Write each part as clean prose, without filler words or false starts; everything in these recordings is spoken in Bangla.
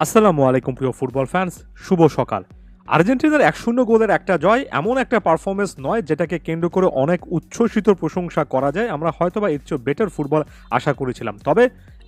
আসসালামু আলাইকুম প্রিয় ফুটবল ফ্যান্স, শুভ সকাল। আর্জেন্টিনার ১-০ গোলের একটা জয় এমন একটা পারফরমেন্স নয় যেটাকে কেন্দ্র করে অনেক উচ্ছ্বসিত প্রশংসা করা যায়। আমরা হয়তোবা এর চেয়েও বেটার ফুটবল আশা করেছিলাম। তবে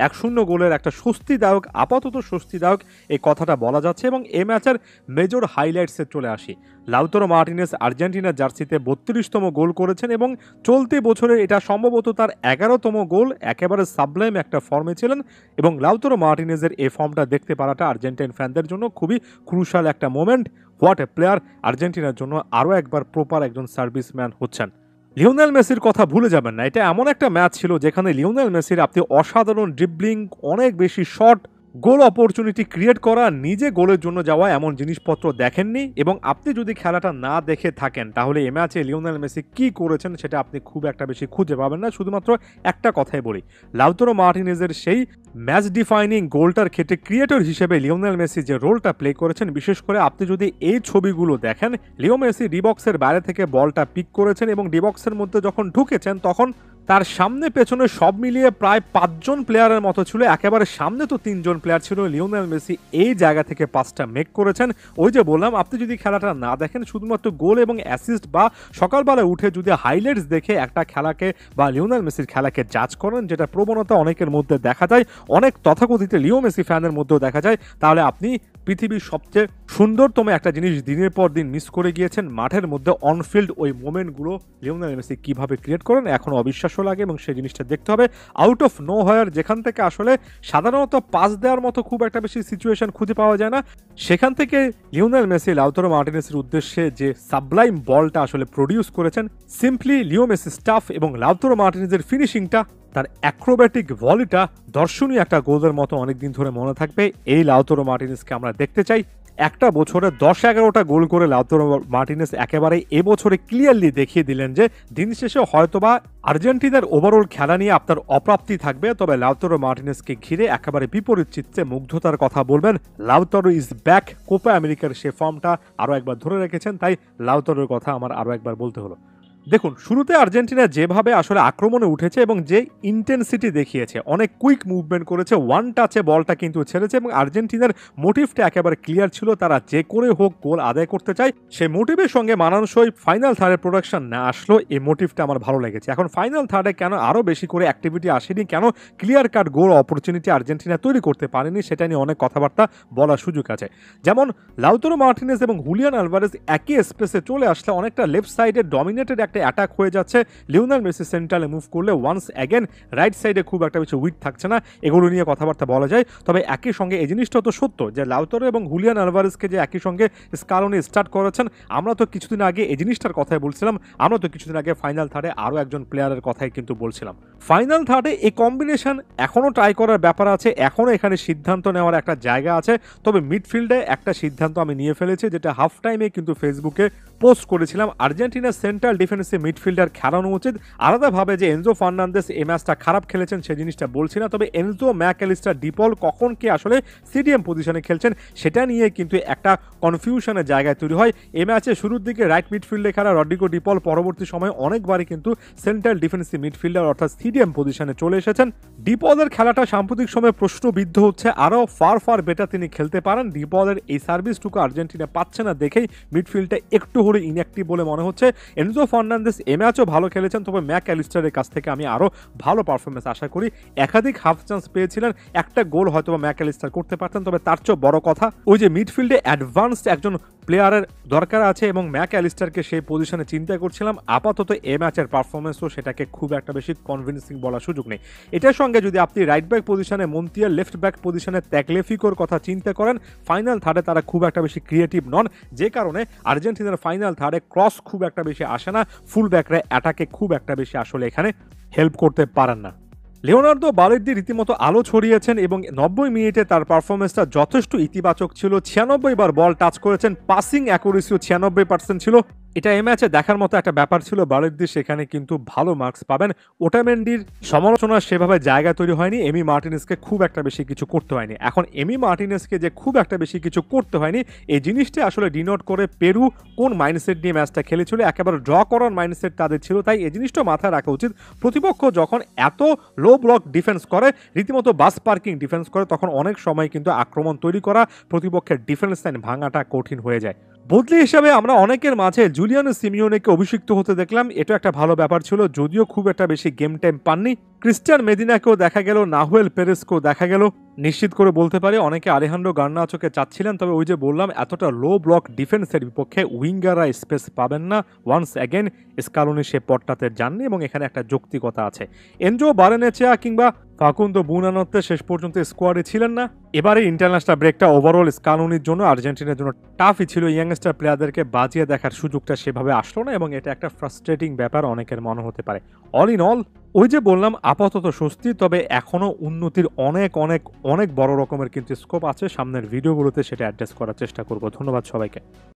১-০ গোলের একটা স্বস্তিদায়ক, আপাতত স্বস্তিদায়ক এই কথাটা বলা যাচ্ছে এবং এই ম্যাচের মেজর হাইলাইটসে চলে আসি। লাউতারো মার্টিনেজ আর্জেন্টিনার জার্সিতে ৩২তম গোল করেছেন এবং চলতি বছরে এটা সম্ভবত তার ১১তম গোল। একেবারে সাবলাইম একটা ফর্মে ছিলেন এবং লাউতারো মার্টিনেজের এই ফর্মটা দেখতে পারাটা আর্জেন্টাইন ফ্যানদের জন্য খুবই ক্রুশাল একটা মোমেন্ট। What a player! আর্জেন্টিনার জন্য আরও একবার প্রপার একজন সার্ভিসম্যান হচ্ছেন। লিওনেল মেসির কথা ভুলে যাবেন না। এটা এমন একটা ম্যাচ ছিল যেখানে লিওনেল মেসির আপনি অসাধারণ ড্রিবলিং, অনেক বেশি শট, গোল অপরচুনিটি ক্রিয়েট করা, নিজে গোলের জন্য যাওয়া এমন জিনিসপত্র দেখেননি এবং আপনি যদি খেলাটা না দেখে থাকেন তাহলে এ ম্যাচে লিওনেল মেসি কী করেছেন সেটা আপনি খুব একটা বেশি খুঁজে পাবেন না। শুধুমাত্র একটা কথাই বলি, লাউতারো মার্টিনেজের সেই ম্যাচ ডিফাইনিং গোলটার ক্ষেত্রে ক্রিয়েটর হিসেবে লিওনেল মেসি যে রোলটা প্লে করেছেন, বিশেষ করে আপনি যদি এই ছবিগুলো দেখেন, লিও মেসি ডিবক্সের বাইরে থেকে বলটা পিক করেছেন এবং ডিবক্সের মধ্যে যখন ঢুকেছেন তখন তার সামনে পেছনে সব মিলিয়ে প্রায় ৫জন প্লেয়ারের মতো ছিল। একেবারে সামনে তো ৩জন প্লেয়ার ছিল। লিওনেল মেসি এই জায়গা থেকে ৫টা মেক করেছেন। ওই যে বললাম, আপনি যদি খেলাটা না দেখেন, শুধুমাত্র গোল এবং অ্যাসিস্ট বা সকালবেলা উঠে যদি হাইলাইটস দেখে একটা খেলাকে বা লিওনেল মেসির খেলাকে জাজ করেন, যেটা প্রবণতা অনেকের মধ্যে দেখা যায়, অনেক তথাকথিত লিও মেসি ফ্যানের মধ্যেও দেখা যায়, তাহলে আপনি পৃথিবীর সবচেয়ে সুন্দরতম একটা জিনিস দিনের পর দিন মিস করে গিয়েছেন। মাঠের মধ্যে অনফিল্ড ওই মোমেন্টগুলো লিওনেল মেসি কীভাবে ক্রিয়েট করেন এখন অবিশ্বাস্য লাগে এবং সেই জিনিসটা দেখতে হবে। আউট অফ নো হোয়ার, যেখান থেকে আসলে সাধারণত পাস দেওয়ার মতো খুব একটা বেশি সিচুয়েশন খুঁজে পাওয়া যায় না, সেখান থেকে লিওনেল মেসি লাউতারো মার্টিনেজের উদ্দেশ্যে যে সাবলাইম বলটা আসলে প্রডিউস করেছেন, সিম্পলি লিও মেসি স্টাফ এবং লাউতারো মার্টিনেজের ফিনিশিংটা, তার অ্যাক্রোব্যাটিক ভলিটা দর্শনীয় একটা গোলের মতো অনেকদিন ধরে মনে থাকবে। এই লাউতারো মার্টিনেজকে আমরা দেখতে চাই। একটা বছরে ১০-১১টা গোল করে লাউতারো মার্টিনেজ একেবারে এবছরে ক্লিয়ারলি দেখিয়ে দিলেন যে দিন শেষে হয়তোবা আর্জেন্টিনার ওভারঅল খেলা নিয়ে আপনার অপ্রাপ্তি থাকবে, তবে লাউতারো মার্টিনেজকে ঘিরে একেবারে বিপরীত চিত্তে মুগ্ধতার কথা বলবেন। Lautaro is back. কোপা আমেরিকার সে ফর্মটা আরও একবার ধরে রেখেছেন, তাই লাউতারোর কথা আমার আরও একবার বলতে হলো। দেখুন, শুরুতে আর্জেন্টিনা যেভাবে আসলে আক্রমণে উঠেছে এবং যে ইন্টেন্সিটি দেখিয়েছে, অনেক কুইক মুভমেন্ট করেছে, ওয়ান টাচে বলটা কিন্তু ছেড়েছে এবং আর্জেন্টিনার মোটিভটা একেবারে ক্লিয়ার ছিল। তারা যে করে হোক গোল আদায় করতে চায়। সেই মোটিভের সঙ্গে মানানসই ফাইনাল থার্ডের প্রোডাকশন না আসলো, এই মোটিভটা আমার ভালো লেগেছে। এখন ফাইনাল থার্ডে কেন আরও বেশি করে অ্যাক্টিভিটি আসেনি, কেন ক্লিয়ার কাট গোল অপরচুনিটি আর্জেন্টিনা তৈরি করতে পারেনি, সেটা নিয়ে অনেক কথাবার্তা বলার সুযোগ আছে। যেমন লাউতারো মার্টিনেজ এবং হুলিয়ান আলভারেজ একই স্পেসে চলে আসলে অনেকটা লেফট সাইডে ডমিনেটেড একটা অ্যাটাক হয়ে যাচ্ছে। লিওনেল মেসি সেন্টারে মুভ করলে ওয়ান্স অ্যাগেন রাইট সাইডে খুব একটা বেশি উইড থাকছে না। এগুলো নিয়ে কথাবার্তা বলা যায়। তবে একই সঙ্গে এই জিনিসটা তো সত্য যে লাউতারো এবং হুলিয়ান আলভারেজকে যে একই সঙ্গে স্কালোনি স্টার্ট করেছেন, আমরা তো কিছুদিন আগে এই জিনিসটার কথাই বলছিলাম। আমরা তো কিছুদিন আগে ফাইনাল থার্ডে আরও একজন প্লেয়ারের কথাই কিন্তু বলছিলাম। ফাইনাল থার্ডে এই কম্বিনেশন এখনও ট্রাই করার ব্যাপার আছে, এখনও এখানে সিদ্ধান্ত নেওয়ার একটা জায়গা আছে। তবে মিডফিল্ডে একটা সিদ্ধান্ত আমি নিয়ে ফেলেছি, যেটা হাফ টাইমে কিন্তু ফেসবুকে পোস্ট করেছিলাম। আর্জেন্টিনার সেন্ট্রাল ডিফেন্সিভ মিডফিল্ডার খেলানো উচিত। আলাদাভাবে যে এনজো ফার্নান্দেস এই ম্যাচটা খারাপ খেলেছেন সেই জিনিসটা বলছি না, তবে এনজো, ম্যাকঅ্যালিস্টার, ডিপল কখন কে আসলে সিডিএম পজিশনে খেলছেন সেটা নিয়ে কিন্তু একটা কনফিউশনের জায়গায় তৈরি হয়। এই ম্যাচে শুরুর দিকে রাইট মিডফিল্ডে খেলা রড্রিগো ডিপল পরবর্তী সময় অনেকবারই কিন্তু সেন্ট্রাল ডিফেন্সিভ মিডফিল্ডার অর্থাৎ সিডিএম পজিশনে চলে এসেছেন। ডিপলের খেলাটা সাম্প্রতিক সময়ে প্রশ্নবিদ্ধ হচ্ছে, আরও ফার বেটার তিনি খেলতে পারেন। ডিপলের এই সার্ভিসটুকু আর্জেন্টিনা পাচ্ছে না দেখেই মিডফিল্ডে একটু হলে ইনঅ্যাক্টিভ বলে মনে হচ্ছে। এনজো ফার্নান্দেস এই ম্যাচও ভালো খেলেছেন, তবে ম্যাকঅ্যালিস্টারের কাছ থেকে আমি আরও ভালো পারফরমেন্স আশা করি। একাধিক হাফ চান্স পেয়েছিলেন, একটা গোল হয়তো ম্যাকঅ্যালিস্টার করতে পারতেন, তবে তার চেয়েও বড় কথা ওই যে মিডফিল্ডে অ্যাডভান্সড একজন প্লেয়ারের দরকার আছে এবং ম্যাকঅ্যালিস্টারকে সেই পজিশনে চিন্তা করছিলাম। আপাতত এই ম্যাচের পারফরমেন্সও সেটাকে খুব একটা বেশি কনভিন্সিং বলার সুযোগ নেই। এটার সঙ্গে যদি আপনি রাইট ব্যাক পজিশনে মন্তিয়ার, লেফট ব্যাক পজিশনে ত্যাগলেফিকোর কথা চিন্তা করেন, ফাইনাল থার্ডে তারা খুব একটা বেশি ক্রিয়েটিভ নন, যে কারণে আর্জেন্টিনার ফাইনাল থার্ডে ক্রস খুব একটা বেশি আসে না। ফুল ব্যাকরা অ্যাটাকে খুব একটা বেশি আসলে এখানে হেল্প করতে পারেন না। লিওনার্দো বালের্দি রীতিমতো আলো ছড়িয়েছেন এবং ৯০ মিনিটে তার পারফরমেন্সটা যথেষ্ট ইতিবাচক ছিল। ৯৬ বার বল টাচ করেছেন, পাসিং অ্যাকুরেসিও ৯৬% ছিল। এটা এই ম্যাচে দেখার মতো একটা ব্যাপার ছিল। বারেদ্দি সেখানে কিন্তু ভালো মার্কস পাবেন। ওটামেন্ডির সমালোচনার সেভাবে জায়গা তৈরি হয়নি। এমি মার্টিনেজকে খুব একটা বেশি কিছু করতে হয়নি। এখন এমি মার্টিনেজকে যে খুব একটা বেশি কিছু করতে হয়নি, এই জিনিসটা আসলে ডিনোট করে পেরু কোন মাইন্ডসেট নিয়ে ম্যাচটা খেলেছিল। একেবারে ড্র করার মাইন্ডসেট তাদের ছিল। তাই এই জিনিসটা মাথায় রাখা উচিত। প্রতিপক্ষ যখন এত লো ব্লক ডিফেন্স করে, রীতিমতো বাস পার্কিং ডিফেন্স করে, তখন অনেক সময় কিন্তু আক্রমণ তৈরি করা, প্রতিপক্ষের ডিফেন্স লাইন ভাঙাটা কঠিন হয়ে যায়। বদলি হিসাবে আমরা অনেকের মাঝে জুলিয়ানো সিমিওনেকে অভিষিক্ত হতে দেখলাম। এটা একটা ভালো ব্যাপার ছিল, যদিও খুব একটা বেশি গেম টাইম পাননি। ক্রিস্টিয়ান মেদিনাকেও দেখা গেল, নাহুয়েল পেরেসকেও দেখা গেল। নিশ্চিত করে বলতে পারি অনেকে আলেহান্ড্রো গার্নাচোকে চাচ্ছিলেন, তবে ওই যে বললাম এতটা লো ব্লক ডিফেন্সের বিপক্ষে উইঙ্গাররা স্পেস পাবেন না। ওয়ান্স অ্যাগেন স্কালোনি সে পটটাতে যাননি এবং এখানে একটা যৌক্তিকতা আছে। এনজো বারেনেচেয়া কিংবা ফাকুন্দো বুনানোতে শেষ পর্যন্ত স্কোয়াডে ছিলেন না। এবারে ইন্টারন্যাশনাল ব্রেকটা ওভারঅল স্কালোনির জন্য, আর্জেন্টিনার জন্য টাফই ছিল। ইয়াংস্টার প্লেয়ারদেরকে বাজিয়ে দেখার সুযোগটা সেভাবে আসলো না এবং এটা একটা ফ্রাস্ট্রেটিং ব্যাপার অনেকের মনে হতে পারে। অল ইন অল ওই যে বললাম আপাতত স্বস্তি, তবে এখনো উন্নতির অনেক অনেক অনেক বড় রকমের কিন্তু স্কোপ আছে। সামনের ভিডিওগুলোতে সেটা অ্যাড্রেস করার চেষ্টা করব। ধন্যবাদ সবাইকে।